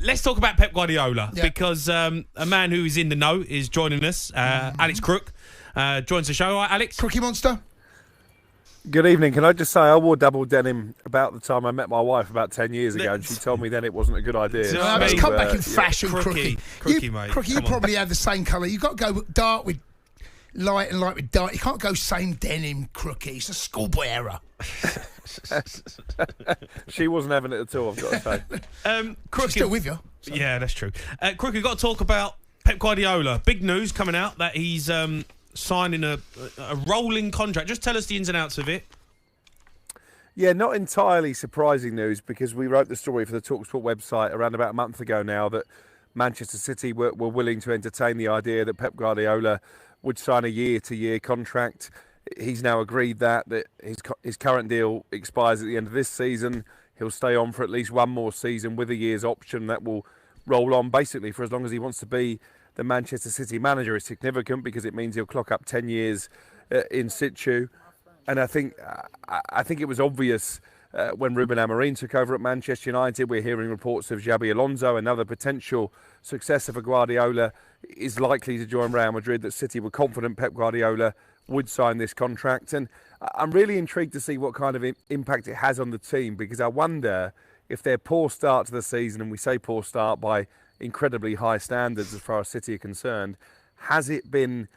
let's talk about Pep Guardiola because a man who is in the know is joining us. Alex Crook joins the show. All right, Alex? Crooky monster. Good evening. Can I just say I wore double denim about the time I met my wife about 10 years ago, and she told me then it wasn't a good idea. Let's come back in fashion, Crooky. Crooky. Mate. Crooky, you probably have the same colour. You've got to go dark with light and light with dark. You can't go same denim, Crooky. It's a schoolboy error. She wasn't having it at all, I've got to say. Crooky, still with you. So. Yeah, that's true. Crooky, we've got to talk about Pep Guardiola. Big news coming out that he's signing a rolling contract. Just tell us the ins and outs of it. Yeah, not entirely surprising news, because we wrote the story for the talkSPORT website around about a month ago now that Manchester City were willing to entertain the idea that Pep Guardiola would sign a year-to-year contract. He's now agreed that his current deal expires at the end of this season. He'll stay on for at least one more season with a year's option that will roll on basically for as long as he wants to be the Manchester City manager. Is significant because it means he'll clock up 10 years in situ. And I think it was obvious when Ruben Amorim took over at Manchester United. We're hearing reports of Xabi Alonso, another potential successor for Guardiola, is likely to join Real Madrid, that City were confident Pep Guardiola would sign this contract. And I'm really intrigued to see what kind of impact it has on the team, because I wonder if their poor start to the season, and we say poor start by incredibly high standards as far as City are concerned, has it been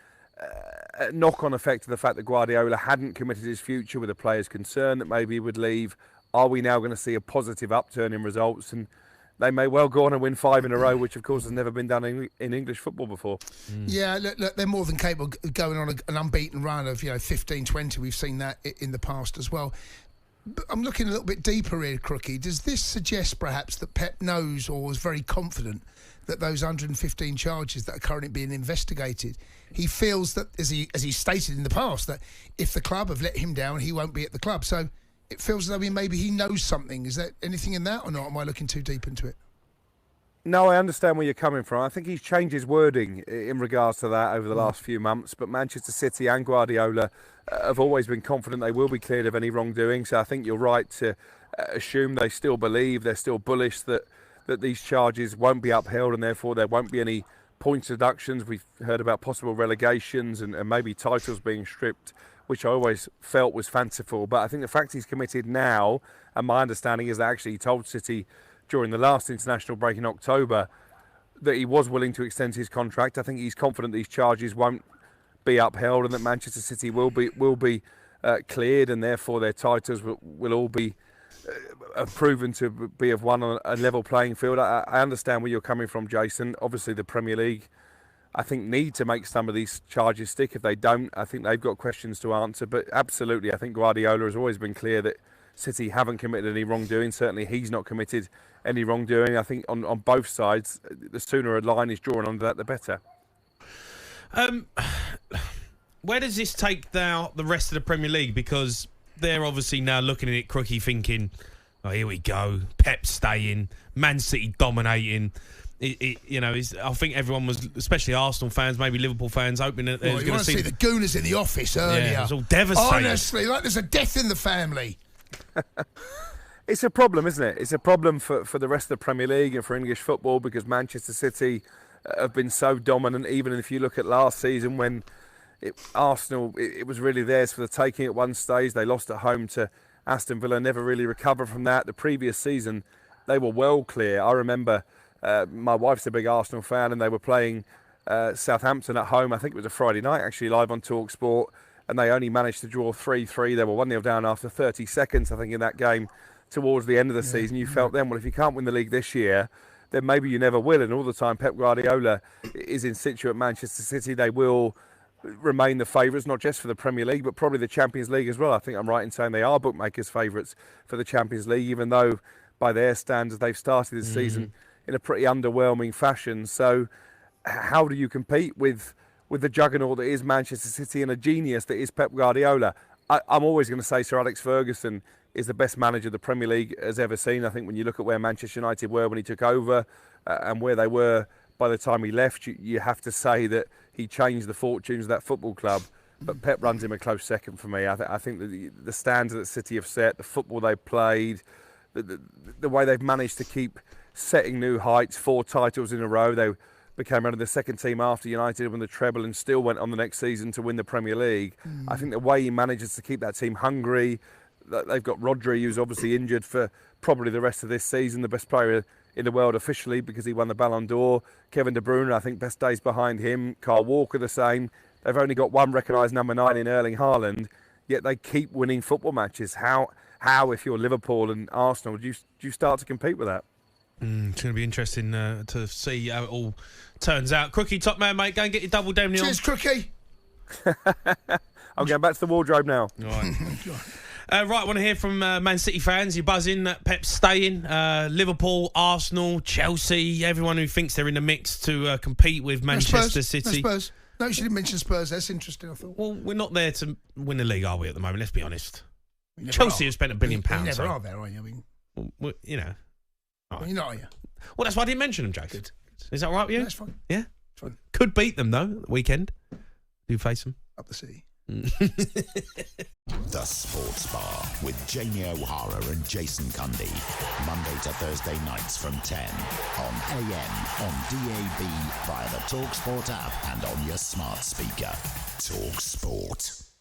a knock-on effect of the fact that Guardiola hadn't committed his future with the players concerned that maybe he would leave? Are we now going to see a positive upturn in results? And they may well go on and win 5 in a row, which of course has never been done in English football before. Yeah, look, they're more than capable of going on an unbeaten run of 15, 20. We've seen that in the past as well. But I'm looking a little bit deeper here, Crooky. Does this suggest perhaps that Pep knows, or was very confident, that those 115 charges that are currently being investigated, he feels that, as he stated in the past, that if the club have let him down, he won't be at the club. So it feels as though maybe he knows something. Is there anything in that or not? Am I looking too deep into it? No, I understand where you're coming from. I think he's changed his wording in regards to that over the last few months. But Manchester City and Guardiola have always been confident they will be cleared of any wrongdoing. So I think you're right to assume they still believe, they're still bullish that these charges won't be upheld, and therefore there won't be any points deductions. We've heard about possible relegations and maybe titles being stripped, which I always felt was fanciful. But I think the fact he's committed now, and my understanding is that actually he told City during the last international break in October that he was willing to extend his contract. I think he's confident these charges won't be upheld and that Manchester City will be cleared, and therefore their titles will all be proven to be of one on a level playing field. I understand where you're coming from, Jason. Obviously the Premier League, I think, need to make some of these charges stick. If they don't, I think they've got questions to answer. But absolutely, I think Guardiola has always been clear that City haven't committed any wrongdoing. Certainly he's not committed any wrongdoing. I think on both sides, the sooner a line is drawn under that, the better. Where does this take now the rest of the Premier League? Because they're obviously now looking at it, Crooky, thinking, oh, here we go, Pep staying, Man City dominating. I think everyone was, especially Arsenal fans, maybe Liverpool fans, hoping that they was going to see the Gooners in the office earlier. Yeah, it was all devastating. Honestly, like there's a death in the family. It's a problem, isn't it? It's a problem for the rest of the Premier League and for English football, because Manchester City have been so dominant. Even if you look at last season when Arsenal, it was really theirs for the taking at one stage. They lost at home to Aston Villa, never really recovered from that. The previous season, they were well clear. I remember my wife's a big Arsenal fan, and they were playing Southampton at home. I think it was a Friday night, actually, live on talkSPORT, and they only managed to draw 3-3. They were 1-0 down after 30 seconds, I think, in that game towards the end of the season. You felt then, well, if you can't win the league this year, then maybe you never will. And all the time Pep Guardiola is in situ at Manchester City, they will remain the favourites, not just for the Premier League, but probably the Champions League as well. I think I'm right in saying they are bookmakers' favourites for the Champions League, even though by their standards they've started this season in a pretty underwhelming fashion. So how do you compete with the juggernaut that is Manchester City and a genius that is Pep Guardiola? I'm always going to say Sir Alex Ferguson is the best manager the Premier League has ever seen. I think when you look at where Manchester United were when he took over and where they were by the time he left, you have to say that he changed the fortunes of that football club. But Pep runs him a close second for me. I think that the standards that City have set, the football they've played, the way they've managed to keep setting new heights, 4 titles in a row. They became one of the second team after United won the treble and still went on the next season to win the Premier League. I think the way he manages to keep that team hungry, they've got Rodri, who's obviously injured for probably the rest of this season, the best player in the world officially because he won the Ballon d'Or. Kevin De Bruyne, I think best days behind him. Kyle Walker the same. They've only got one recognised number 9 in Erling Haaland, yet they keep winning football matches. How if you're Liverpool and Arsenal, do you start to compete with that? It's going to be interesting to see how it all turns out. Crooky, top man, mate. Go and get your double down. Cheers, Crooky. I'm going back to the wardrobe now. All right. Right, I want to hear from Man City fans. You're buzzing that Pep's staying. Liverpool, Arsenal, Chelsea, everyone who thinks they're in the mix to compete with Manchester City. No, Spurs. No, you didn't mention Spurs. That's interesting, I thought. Well, we're not there to win the league, are we, at the moment? Let's be honest. Chelsea have spent £1 billion. You never are there, are you? I mean, well, you know. Well, you're not, are you? Well, that's why I didn't mention them, Jason. Good. Is that all right with you? Yeah, that's fine. Yeah? It's fine. Could beat them, though, at the weekend. Do face them. Up the city. The Sports Bar with Jamie O'Hara and Jason Cundy. Monday to Thursday nights from 10 on AM, on DAB, via the talkSPORT app and on your smart speaker. talkSPORT.